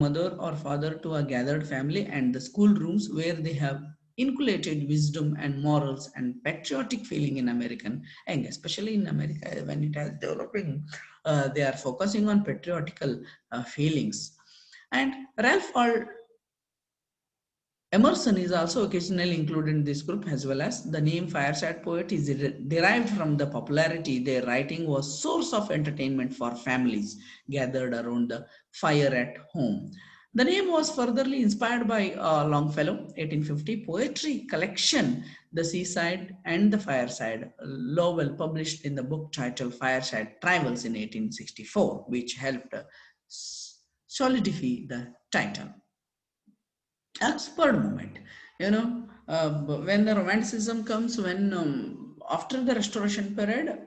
mother or father to a gathered family, and the schoolrooms where they have inculcated wisdom and morals and patriotic feeling in American, and especially in America when it has developing, they are focusing on patriotical feelings. And Ralph Emerson is also occasionally included in this group, as well as the name Fireside Poet is derived from the popularity their writing was source of entertainment for families gathered around the fire at home. The name was furtherly inspired by Longfellow 1850 poetry collection, The Seaside and the Fireside. Lowell published in the book titled Fireside Travels in 1864, which helped solidify the title. Oxford movement, when the Romanticism comes, when after the Restoration period,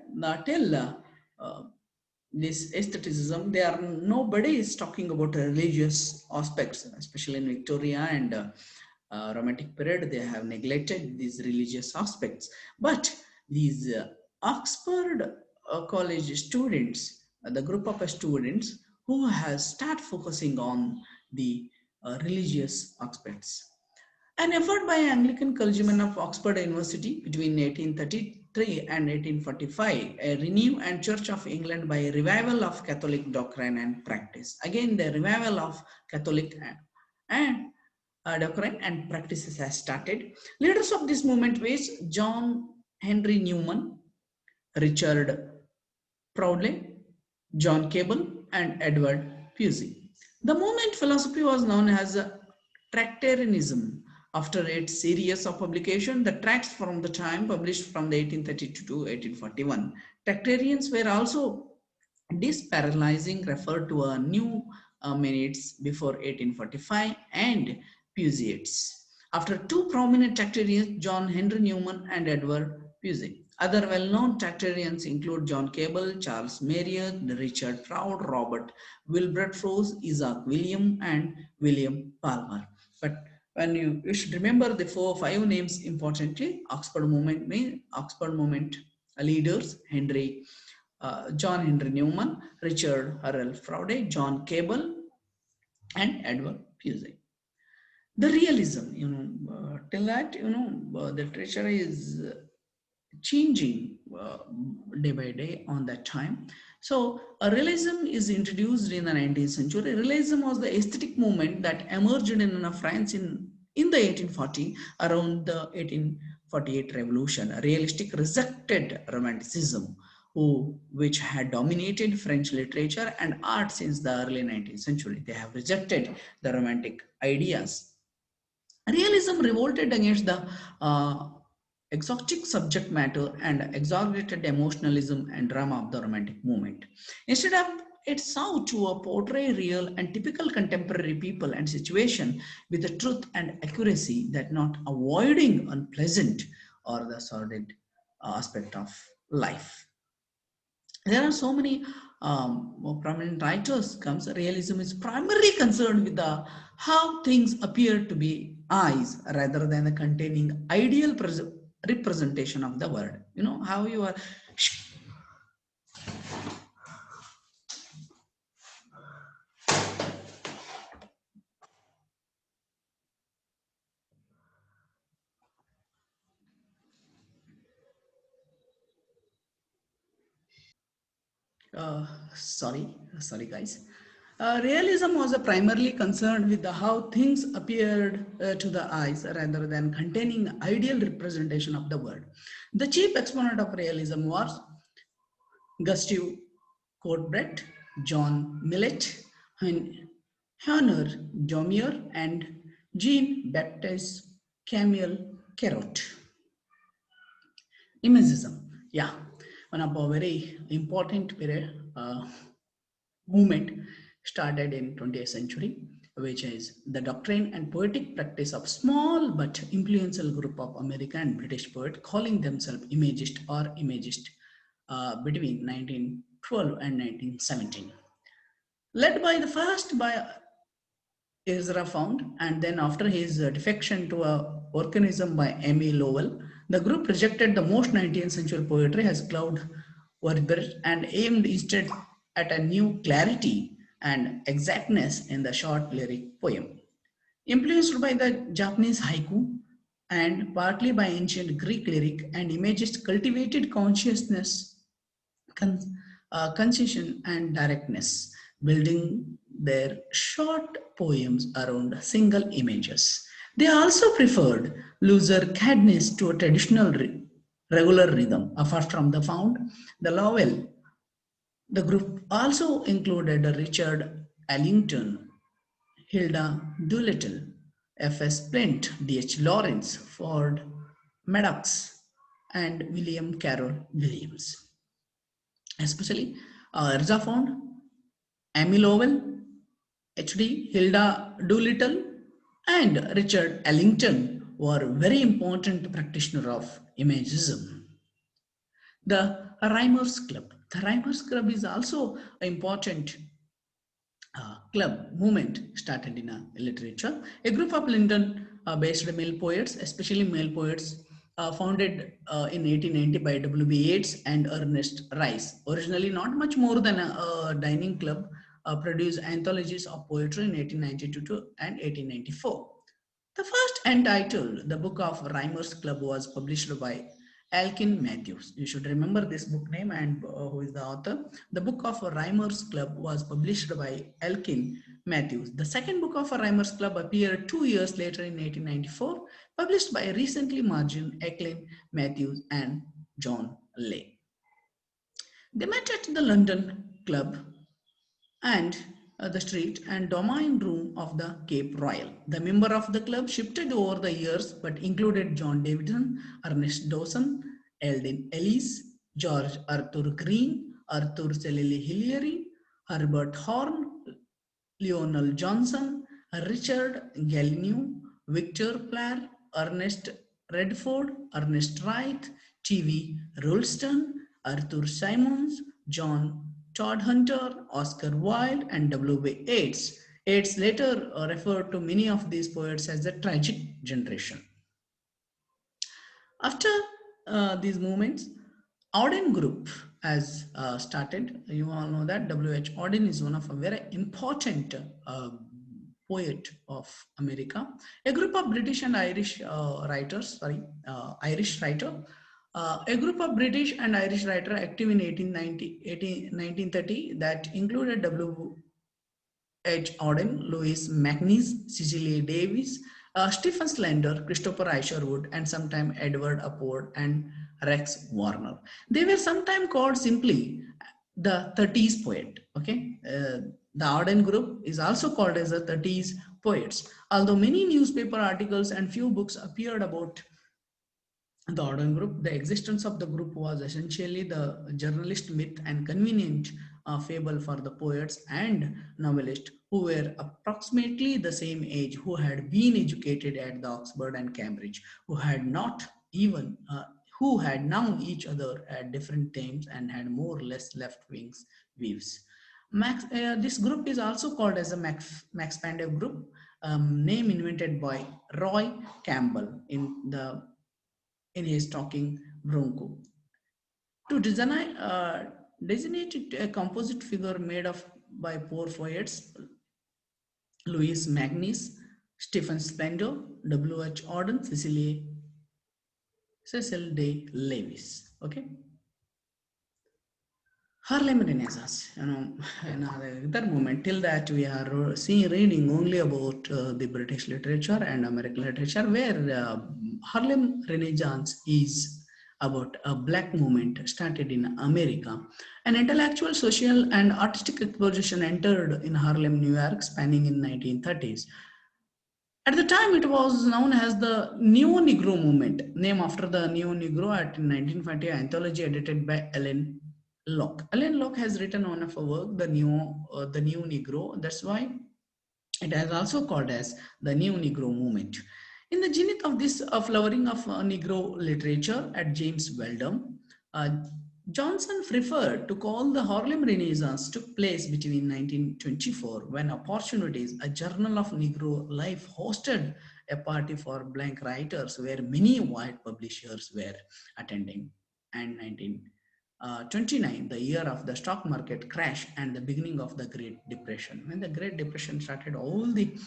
till this aestheticism, they are nobody is talking about religious aspects, especially in Victoria and Romantic period. They have neglected these religious aspects, but these Oxford college students, the group of students who has start focusing on the religious aspects. An effort by Anglican clergymen of Oxford University between 1833 and 1845, a renew and Church of England by a revival of Catholic doctrine and practice. Again, the revival of Catholic and doctrine and practices has started. Leaders of this movement were John Henry Newman, Richard Proudley, John Cable, and Edward Pusey. The movement philosophy was known as Tractarianism. After its series of publication, the tracts from the time published from the 1832 to 1841. Tractarians were also disparalyzing, referred to a new minutes before 1845, and Puseites. After two prominent Tractarians, John Henry Newman and Edward Pusey. Other well-known Tractarians include John Cable, Charles Marriott, Richard Proud, Robert Wilberforce, Isaac William, and William Palmer. But when you should remember the five names importantly. Oxford movement leaders: John Henry Newman, Richard Hurrell Froude, John Cable, and Edward Pusey. The realism, till that, the literature is changing day by day on that time. So realism is introduced in the 19th century. Realism was the aesthetic movement that emerged in France in the 1840, around the 1848 revolution. Realistic rejected romanticism, which had dominated French literature and art since the early 19th century. They have rejected the romantic ideas. Realism revolted against the exotic subject matter and exaggerated emotionalism and drama of the Romantic movement. Instead of it sought to portray real and typical contemporary people and situation with the truth and accuracy, that not avoiding unpleasant or the sordid aspect of life. There are so many more prominent writers comes. Realism is primarily concerned with the how things appear to be eyes rather than the containing ideal representation of the world. How you are. Sorry guys. Realism was primarily concerned with the how things appeared to the eyes rather than containing ideal representation of the world. The chief exponent of realism was Gustave Courbet, John Millet, Honor Daumier, and Jean-Baptiste Camille Corot. Imagism, yeah, one of our very important period, movement started in 20th century, which is the doctrine and poetic practice of small but influential group of American and British poets calling themselves imagist or imagist between 1912 and 1917. Led by the first by Ezra Pound, and then after his defection to a organism by M.E. Lowell, the group rejected the most 19th century poetry as Claude Warburg and aimed instead at a new clarity and exactness in the short lyric poem. Influenced by the Japanese haiku and partly by ancient Greek lyric and images, cultivated consciousness, concision, and directness, building their short poems around single images. They also preferred looser cadence to a traditional regular rhythm. Apart from the found, the Lowell, the group also included Richard Allington, Hilda Doolittle, F.S. Plint, D.H. Lawrence, Ford Maddox, and William Carroll Williams. Especially Erza Fond, Amy Lowell, H.D. Hilda Doolittle, and Richard Ellington were very important practitioners of Imagism. The Rhymers Club. The Rhymers Club is also an important club movement started in literature. A group of London based male poets, especially male poets, founded in 1890 by W.B. Yeats and Ernest Rice. Originally not much more than a dining club, produced anthologies of poetry in 1892 and 1894. The first entitled The Book of Rhymers Club was published by Alkin Matthews. You should remember this book name and who is the author. The Book of Rhymers Club was published by Alkin Matthews. The second book of Rhymers Club appeared 2 years later in 1894, published by recently margined Alkin Matthews and John Lay. They met at the London Club and the street and domain room of the Cape Royal. The member of the club shifted over the years but included John Davidson, Ernest Dawson, Eldon Ellis, George Arthur Green, Arthur Cecily Hillary, Herbert Horn, Lionel Johnson, Richard Gallineau, Victor Blair, Ernest Redford, Ernest Wright, T.V. Ralston, Arthur Simons, John Todhunter, Oscar Wilde, and W.B. Yeats. Yeats later referred to many of these poets as the tragic generation. After these movements, Auden Group has started. You all know that W.H. Auden is one of a very important poet of America. A group of British and Irish Irish writer. A group of British and Irish writer active in 1930 that included W. H. Auden, Louis MacNeice, Cecily Davis, Stephen Slender, Christopher Isherwood, and sometimes Edward Upward and Rex Warner. They were sometimes called simply the 30s poet. Okay, the Auden group is also called as the 30s poets. Although many newspaper articles and few books appeared about the Auden group, the existence of the group was essentially the journalist myth and convenient fable for the poets and novelists who were approximately the same age, who had been educated at the Oxford and Cambridge, who had not even who had known each other at different times and had more or less left wings views. This group is also called as a Max Pandev group, name invented by Roy Campbell in his talking Bronco. To designate a composite figure made of by four poets, Louis MacNeice, Stephen Spender, W.H. Auden, Cecil Day Lewis. Okay. Harlem Renaissance, another moment. Till that, we are reading only about the British literature and American literature, where Harlem Renaissance is about a black movement started in America. An intellectual, social, and artistic explosion entered in Harlem, New York, spanning in 1930s. At the time, it was known as the Neo Negro movement, named after the Neo Negro at 1940 anthology edited by Ellen Locke. Ellen Locke has written one of her work, the New Negro. That's why it is also called as the New Negro movement. In the zenith of this flowering of Negro literature at James Weldon, Johnson preferred to call the Harlem Renaissance took place between 1924 when Opportunities, a journal of Negro life, hosted a party for blank writers where many white publishers were attending, and 19 29, the year of the stock market crash and the beginning of the Great Depression. When the Great Depression started, all the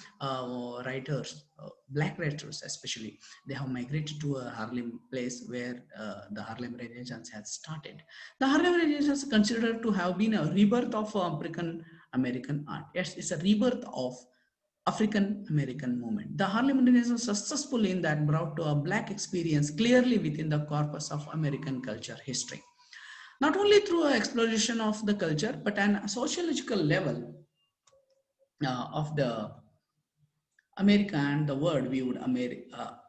writers, black writers especially, they have migrated to a Harlem place where the Harlem Renaissance has started. The Harlem Renaissance is considered to have been a rebirth of African American art. Yes, it's a rebirth of African American movement. The Harlem Renaissance was successful in that brought to a black experience clearly within the corpus of American culture history. Not only through exploration of the culture, but an sociological level of the America and the world viewed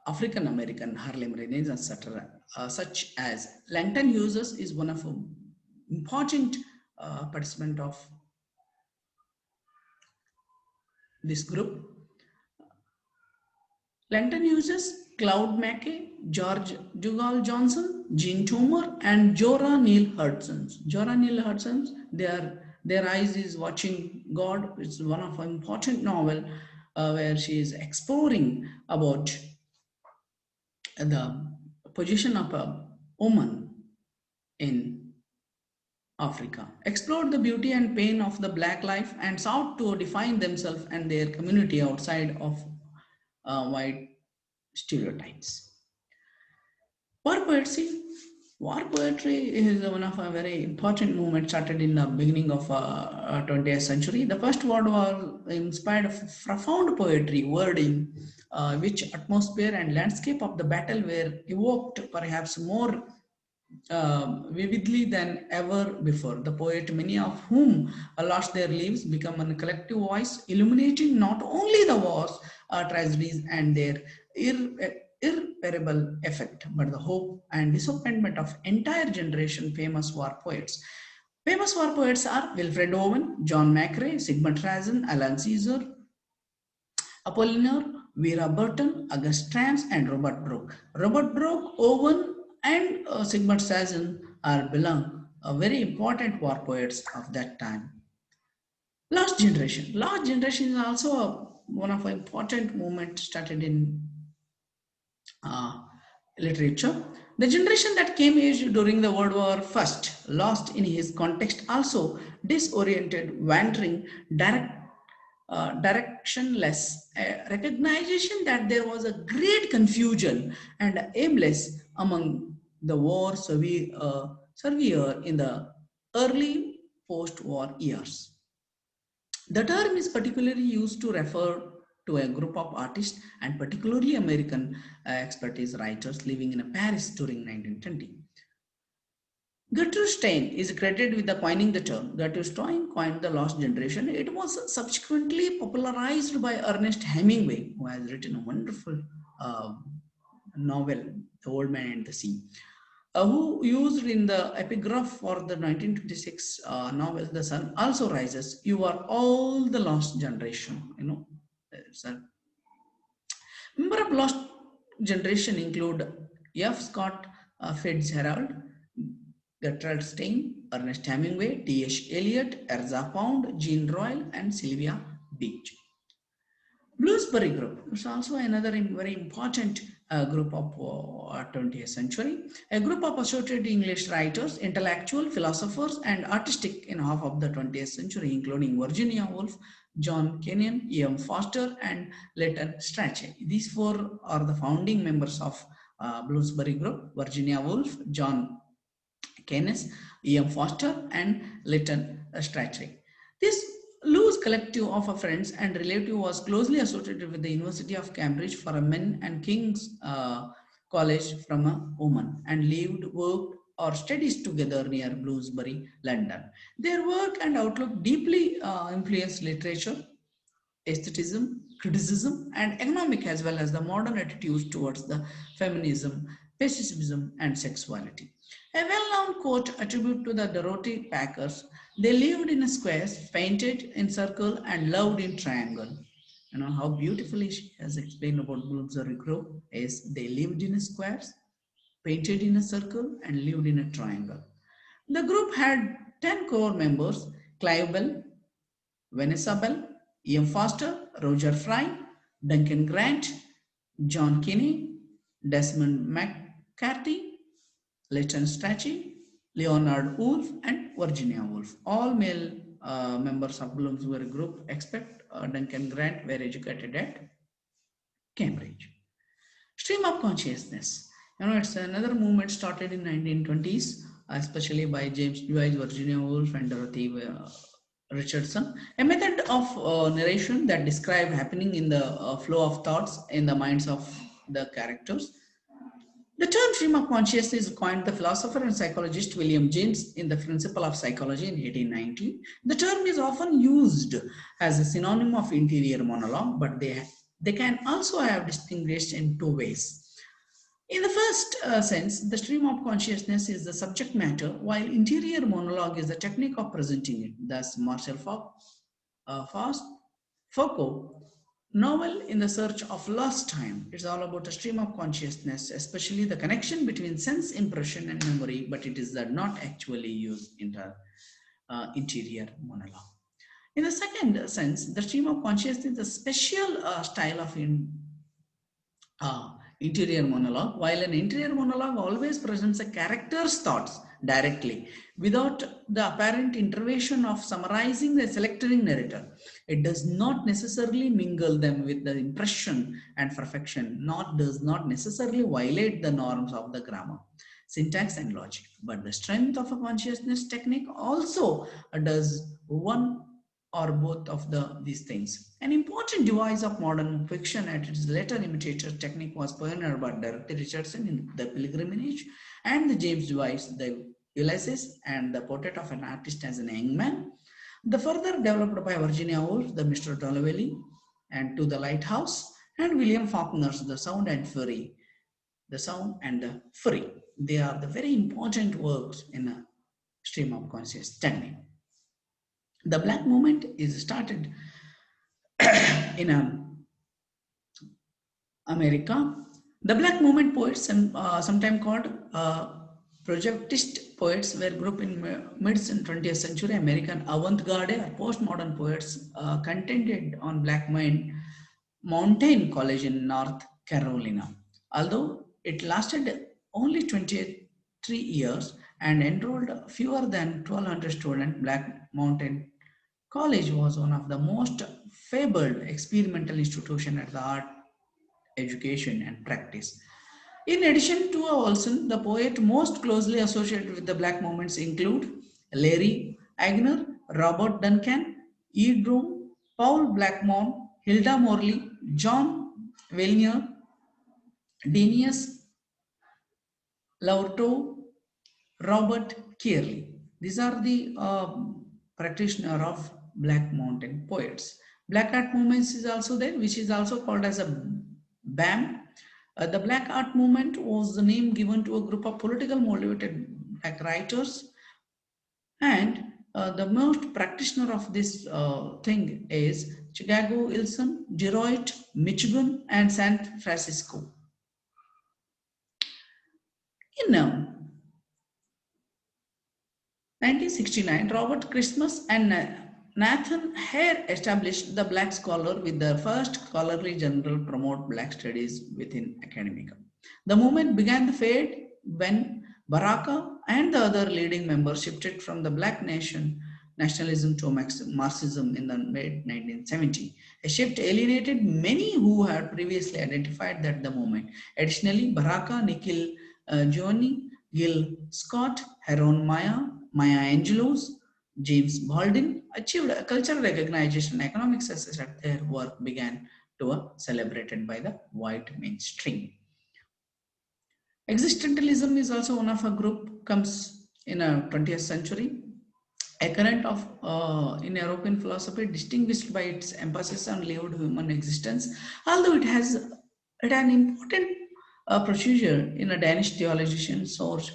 African American Harlem Renaissance, etc., such as Langton Hughes is one of the important participant of this group. Langton Hughes, Claude McKay, George Dugal Johnson, Jean Toomer, and Jora Neale Hudson. Jora Neale Hudson, their eyes is watching God. It's one of an important novel where she is exploring about the position of a woman in Africa, explored the beauty and pain of the black life, and sought to define themselves and their community outside of white stereotypes. War poetry. War poetry is one of a very important movement started in the beginning of 20th century. The first war was inspired of profound poetry, wording, which atmosphere and landscape of the battle were evoked perhaps more vividly than ever before. The poet, many of whom lost their lives, become a collective voice, illuminating not only the wars, tragedies, and their irreparable effect, but the hope and disappointment of entire generation famous war poets. Famous war poets are Wilfred Owen, John McCrae, Sigmund Freud, Alan Caesar, Apollinaire, Vera Burton, August Strauss, and Robert Brooke. Robert Brooke, Owen, and Sigmund Freud are belong very important war poets of that time. Lost generation. Lost generation is also one of the important movements started in uh, literature. The generation that came age during the World War I, lost in his context, also disoriented, wandering, directionless, recognition that there was a great confusion and aimless among the war surveyor in the early post-war years. The term is particularly used to refer to a group of artists and particularly American expertise writers living in Paris during 1920. Gertrude Stein is credited with the coining the term. Gertrude Stein coined the lost generation. It was subsequently popularized by Ernest Hemingway, who has written a wonderful uh, novel, The Old Man and the Sea, who used in the epigraph for the 1926 novel, The Sun Also Rises. You are all the lost generation. You know, member of lost generation include F. Scott Fitzgerald, Gertrude Stein, Ernest Hemingway, T.S. Eliot, Ezra Pound, Jean Royal, and Sylvia Beach. Bloomsbury Group is also another very important group of 20th century. A group of associated English writers, intellectual, philosophers, and artistic in half of the 20th century, including Virginia Woolf, John Kenyon, E.M. Foster, and Leighton Strachey. These four are the founding members of Bloomsbury Group: Virginia Woolf, John Keynes, E.M. Foster, and Leighton Strachey. This loose collective of friends and relatives was closely associated with the University of Cambridge for a men and King's College from a woman, and lived, worked, or studies together near Bloomsbury, London. Their work and outlook deeply influenced literature, aestheticism, criticism, and economic, as well as the modern attitudes towards the feminism, pacifism, and sexuality. A well-known quote attributed to the Dorothy Packers: they lived in squares, painted in circle, and loved in triangle. You know how beautifully she has explained about Bloomsbury Group is they lived in squares, painted in a circle, and lived in a triangle. The group had 10 core members: Clive Bell, Vanessa Bell, Ian Foster, Roger Fry, Duncan Grant, John Kinney, Desmond McCarthy, Leighton Strachey, Leonard Woolf, and Virginia Woolf. All male members of Bloomsbury Group, except Duncan Grant, were educated at Cambridge. Stream of consciousness. It's another movement started in 1920s, especially by James Joyce, Virginia Woolf, and Dorothy Richardson. A method of narration that described happening in the flow of thoughts in the minds of the characters. The term stream of consciousness is coined by the philosopher and psychologist William James in the Principle of Psychology in 1890. The term is often used as a synonym of interior monologue, but they can also have distinguished in two ways. In the first sense, the stream of consciousness is the subject matter, while interior monologue is the technique of presenting it. Thus, Marcel Foucault novel In the Search of Lost Time. It's all about a stream of consciousness, especially the connection between sense impression and memory, but it is not actually used in the interior monologue. In the second sense, the stream of consciousness is a special style of interior monologue, while an interior monologue always presents a character's thoughts directly without the apparent intervention of summarizing the selecting narrator. It does not necessarily mingle them with the impression and perfection, does not necessarily violate the norms of the grammar, syntax, and logic. But the strength of a consciousness technique also does one or both of these things. An important device of modern fiction at its later imitator technique was pioneered by Dorothy Richardson in The Pilgrimage and the James Joyce, The Ulysses, and The Portrait of an Artist as an Young Man. The further developed by Virginia Woolf, The Mr. Dalloway, and To the Lighthouse, and William Faulkner's The Sound and Fury. The Sound and the Fury. They are the very important works in a stream of consciousness technique. The Black Movement is started in America. The Black Movement poets, sometimes called projectist poets, were grouped in mid-20th century American avant-garde or postmodern poets contended on Black Mountain College in North Carolina. Although it lasted only 23 years and enrolled fewer than 1,200 students, Black Mountain College was one of the most fabled experimental institutions at the art education and practice. In addition to Olson, the poet most closely associated with the Black movements include Larry Agner, Robert Duncan, E. Broom, Paul Blackmon, Hilda Morley, John Villeneuve, Denius Laurto, Robert Kearley. These are the practitioner of Black Mountain poets. Black art movements is also there, which is also called as a BAM. The Black Art Movement was the name given to a group of political motivated black writers, and the most practitioner of this thing is Chicago, Ilson, Detroit, Michigan, and San Francisco. In 1969, Robert Christmas and Nathan Hare established the Black Scholar with the first scholarly journal promote Black studies within academia. The movement began to fade when Baraka and the other leading members shifted from the Black nationalism to Marxism in the mid-1970s. A shift alienated many who had previously identified that the movement. Additionally, Baraka, Nikhil Giovanni, Gil Scott, Heron Maya Angelou's, James Baldwin achieved a cultural recognition and economic success at their work began to be celebrated by the white mainstream. Existentialism is also one of a group comes in a 20th century. A current of in European philosophy distinguished by its emphasis on lived human existence, although it has an important procedure in a Danish theologian source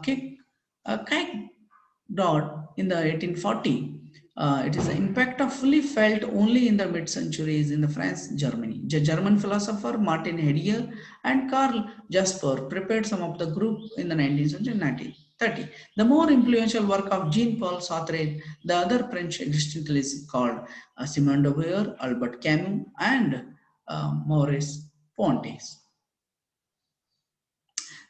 Kierkegaard in the 1840. It is the impact of fully felt only in the mid-centuries in the France, Germany. The German philosopher Martin Heidegger and Karl Jasper prepared some of the group in the 19th century, 1930. The more influential work of Jean-Paul Sartre, the other French existentialist called Simone de Beauvoir, Albert Camus, and Maurice Pontes.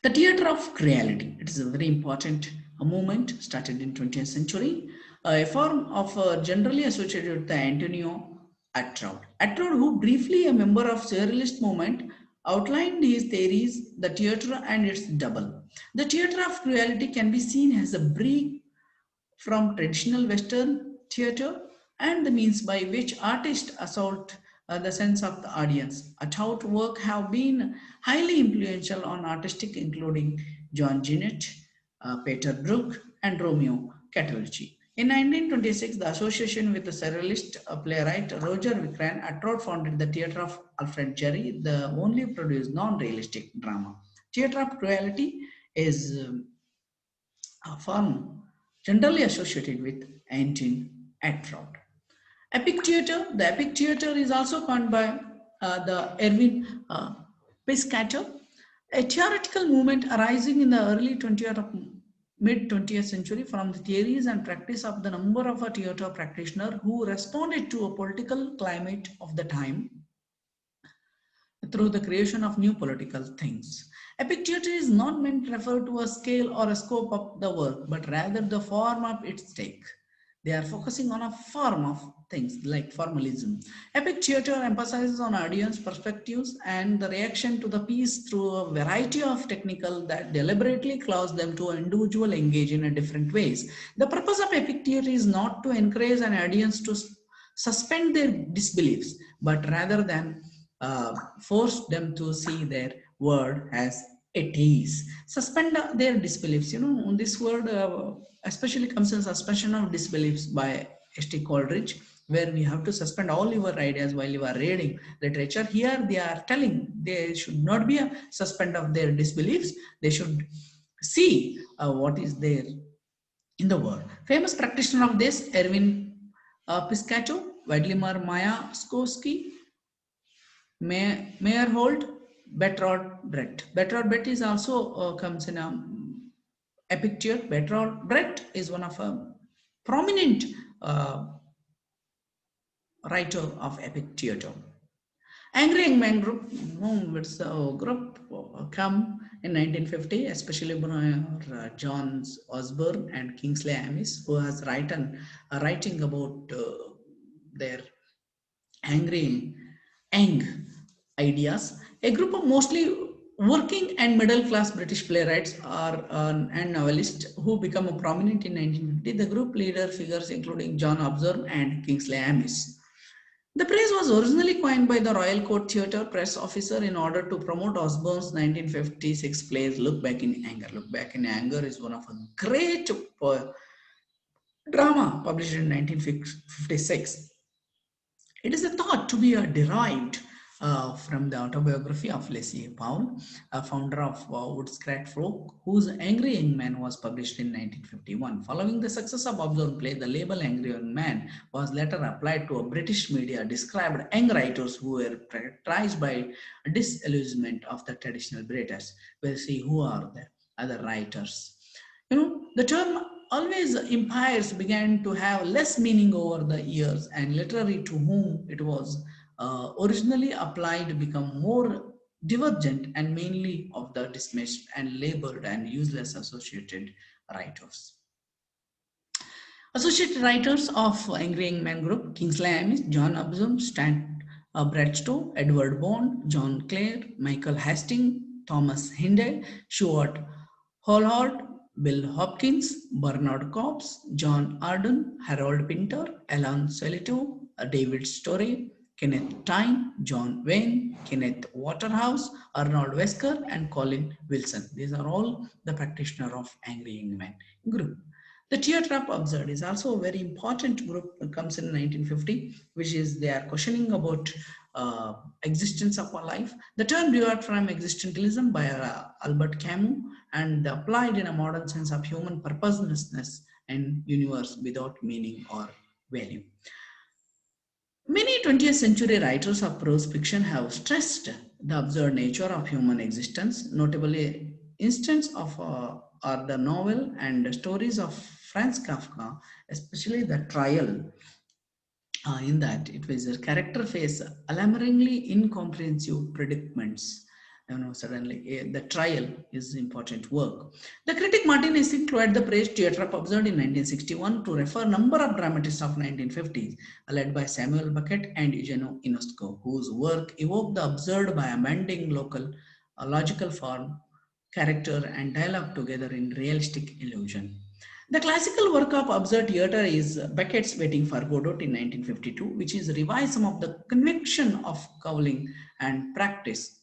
The theater of reality. It is a very important movement started in 20th century, a form of generally associated with the Antonio Artaud. Artaud, who briefly a member of Surrealist movement, outlined his theories, the theatre and its double. The theatre of reality can be seen as a break from traditional Western theatre and the means by which artists assault the sense of the audience. Artaud work have been highly influential on artistic including John Genet, Peter Brook, and Romeo Catalucci. In 1926, the association with the surrealist playwright Roger Vickran, Artaud founded the Theatre of Alfred Jarry, the only produced non-realistic drama. Theatre of Reality is a form generally associated with Antin Artaud. Epic theater. The epic theater is also coined by the Erwin Piscator, a theoretical movement arising in the early 20th or mid 20th century from the theories and practice of the number of a theater practitioner who responded to a political climate of the time through the creation of new political things. Epic theatre is not meant to refer to a scale or a scope of the work, but rather the form of its take. They are focusing on a form of things like formalism. Epic theatre emphasizes on audience perspectives and the reaction to the piece through a variety of technical that deliberately cause them to an individual engage in a different ways. The purpose of epic theatre is not to encourage an audience to suspend their disbeliefs, but rather than force them to see their word as it is. Suspend their disbeliefs. You know, this word especially comes in suspension of disbeliefs by St. Coleridge, where we have to suspend all your ideas while you are reading literature. Here they are telling they should not be a suspend of their disbeliefs. They should see what is there in the world. Famous practitioner of this, Erwin Piscator, Weidlimar Mayakovsky, Meyerhold, Bertolt Brecht. Bertolt Brecht is also comes in a epic theatre. Bertolt Brecht is one of a prominent uh, writer of epic theatre. Angry Young Man Group, it's a group come in 1950, especially John Osborne and Kingsley Amis, who has writing about their angry, ang ideas. A group of mostly working and middle class British playwrights and novelists who become prominent in 1950. The group leader figures including John Osborne and Kingsley Amis. The phrase was originally coined by the Royal Court Theatre press officer in order to promote Osborne's 1956 plays Look Back in Anger. Look Back in Anger is one of a great drama published in 1956. It is thought to be derived from the autobiography of Leslie Paul, a founder of Woodcraft Folk, whose Angry Young Man was published in 1951. Following the success of Osborne play, the label Angry Young Man was later applied to a British media described young writers who were characterized by disillusionment of the traditional British. We'll see who are the other writers. You know, the term always empires began to have less meaning over the years, and literary to whom it was originally applied become more divergent and mainly of the dismissed and labeled and useless associated writers. Associated writers of Angry Young Man Group: Kingsley Amis, John Osborne, Stan Bradstow, Edward Bond, John Clare, Michael Hastings, Thomas Hindley, Stuart Hallward, Bill Hopkins, Bernard Cobbs, John Arden, Harold Pinter, Alan Sillitoe, David Storey, Kenneth Tyne, John Wayne, Kenneth Waterhouse, Arnold Wesker, and Colin Wilson. These are all the practitioners of Angry Young Man Group. The Theatre of Absurd is also a very important group that comes in 1950, which is they are questioning about existence of our life. The term derived from existentialism by Albert Camus and applied in a modern sense of human purposelessness and universe without meaning or value. Many 20th century writers of prose fiction have stressed the absurd nature of human existence. Notably, instances of are the novel and stories of Franz Kafka, especially the trial. In that, it was a character face alarmingly incomprehensive predicaments suddenly the trial is important work. The critic Martin Ising led the praise Theatre observed in 1961 to refer number of dramatists of 1950s, led by Samuel Beckett and Eugenio Ionesco, whose work evoked the absurd by amending local logical form, character, and dialogue together in realistic illusion. The classical work of absurd theatre is Beckett's Waiting for Godot in 1952, which is revised some of the conviction of Cowling and practice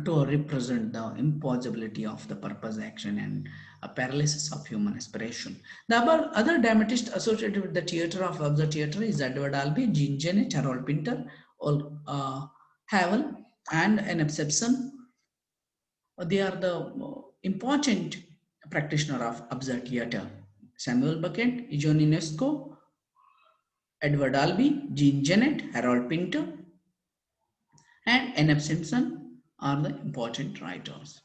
to represent the impossibility of the purpose, action, and a paralysis of human aspiration. The other dramatist associated with the theatre of absurd theatre is Edward Albee, Jean Genet, Harold Pinter, Havel, and N.F. Simpson. They are the important practitioner of absurd theatre. Samuel Beckett, John Ionesco, Edward Albee, Jean Genet, Harold Pinter, and N.F. Simpson are the important writers.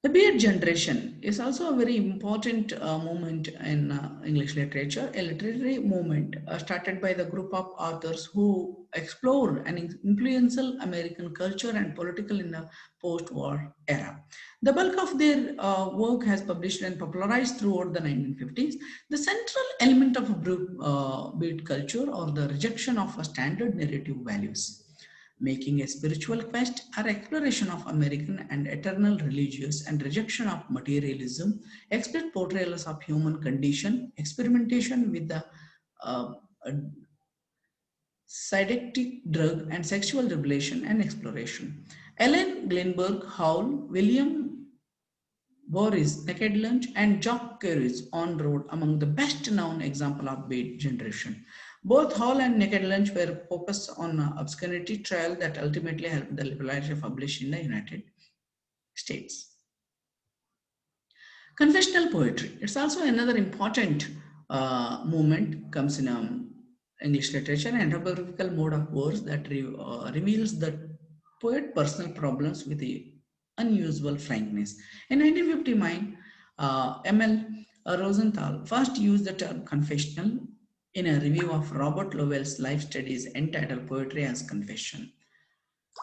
The Beat generation is also a very important movement in English literature, a literary movement started by the group of authors who explored an influential American culture and political in the post-war era. The bulk of their work has published and popularized throughout the 1950s. The central element of Beat culture or the rejection of a standard narrative values, making a spiritual quest or exploration of American and eternal religious and rejection of materialism, explicit portrayals of human condition, experimentation with the uh, psychedelic drug and sexual revelation and exploration. Ellen Glenberg Howell, William Boris Naked Lunch, and Jock Carey's On Road among the best known example of Beat generation. Both Hall and Naked Lunch were focused on obscurity trial that ultimately helped the liberalization of publishing in the United States. Confessional poetry. It's also another important movement comes in English literature, an autobiographical mode of verse that reveals the poet personal problems with the unusual frankness. In 1959, M.L. Rosenthal first used the term confessional in a review of Robert Lowell's life studies entitled Poetry as Confession.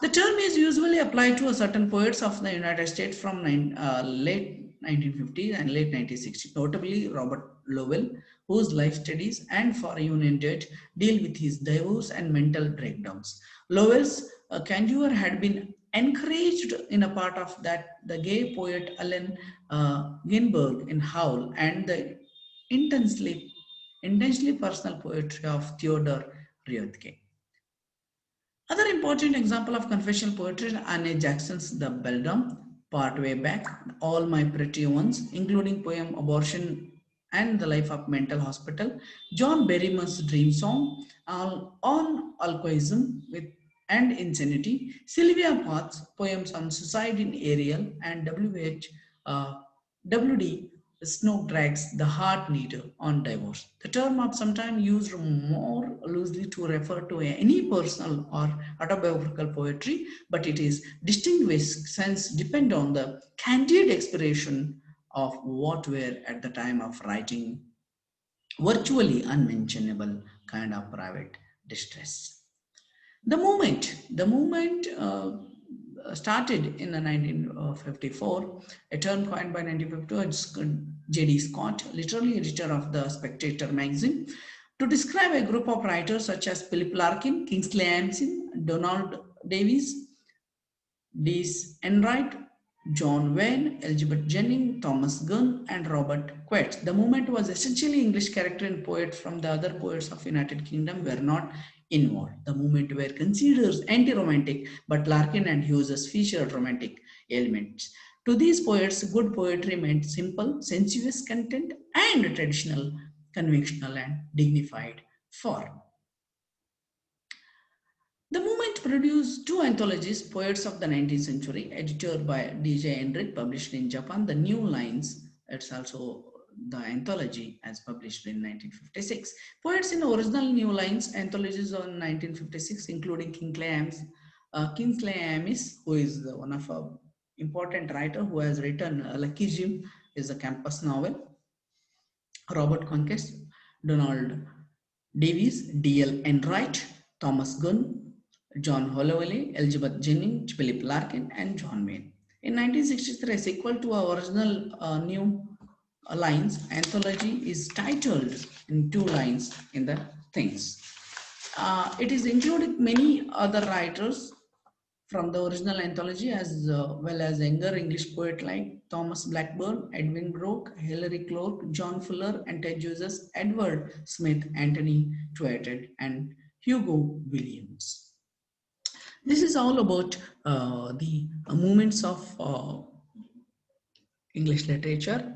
The term is usually applied to a certain poets of the United States from late 1950s and late 1960s, notably Robert Lowell, whose life studies and For a Union Date deal with his divorce and mental breakdowns. Lowell's candor had been encouraged in a part of that the gay poet Allen Ginsberg in Howl and the intensely personal poetry of Theodore Roethke. Other important example of confessional poetry is Anne Jackson's The Beldam, Part Way Back, All My Pretty Ones, including poem Abortion and the Life of Mental Hospital, John Berryman's Dream Song, on Alcoholism with and Insanity, Sylvia Plath's poems on suicide in Ariel, and W.D. Snodgrass' The Heart Needle on divorce. The term is sometimes used more loosely to refer to any personal or autobiographical poetry, but it is distinguished since depend on the candid expression of what were at the time of writing virtually unmentionable kind of private distress. The movement started in 1954, a term coined by 1952 J.D. Scott, literary editor of the Spectator magazine, to describe a group of writers such as Philip Larkin, Kingsley Amis, Donald Davies, Dees Enright, John Wayne, Elizabeth Jennings, Thomas Gunn, and Robert Quetz. The movement was essentially English character and poets from the other poets of United Kingdom were not involved. The movement were considered anti-romantic, but Larkin and Hughes featured romantic elements. To these poets, good poetry meant simple, sensuous content and traditional, conventional, and dignified form. The movement produced two anthologies, Poets of the 19th Century, edited by D.J. Enright, published in Japan, The New Lines. It's also the anthology as published in 1956. Poets in original New Lines anthologies on 1956, including Kingsley Amis, who is one of our important writer who has written Lucky Jim is a campus novel, Robert Conquest, Donald Davies, D.L. Enright, Thomas Gunn, John Holloway, Elizabeth Jennings, Philip Larkin, and John Wayne. In 1963, a sequel to our original New Lines anthology is titled in two lines in the Things. It is included many other writers from the original anthology as well as younger English poets like Thomas Blackburn, Edwin Brooke, Hilary Clark, John Fuller, and Ted Justice, Edward Smith, Anthony Trollope, and Hugo Williams. This is all about the movements of English literature.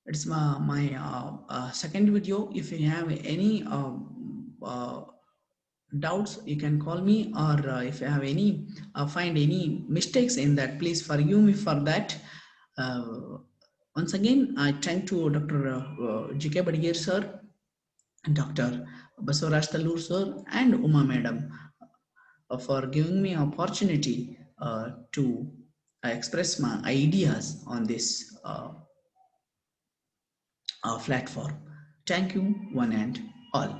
It's my second video. If you have any doubts, you can call me, or if you have any find any mistakes in that, please forgive me for that. Once again, I thank to Dr. G.K. Badigir sir, Dr. Basavaraj Talur sir, and Uma madam for giving me opportunity to express my ideas on this platform. Thank you, one and all.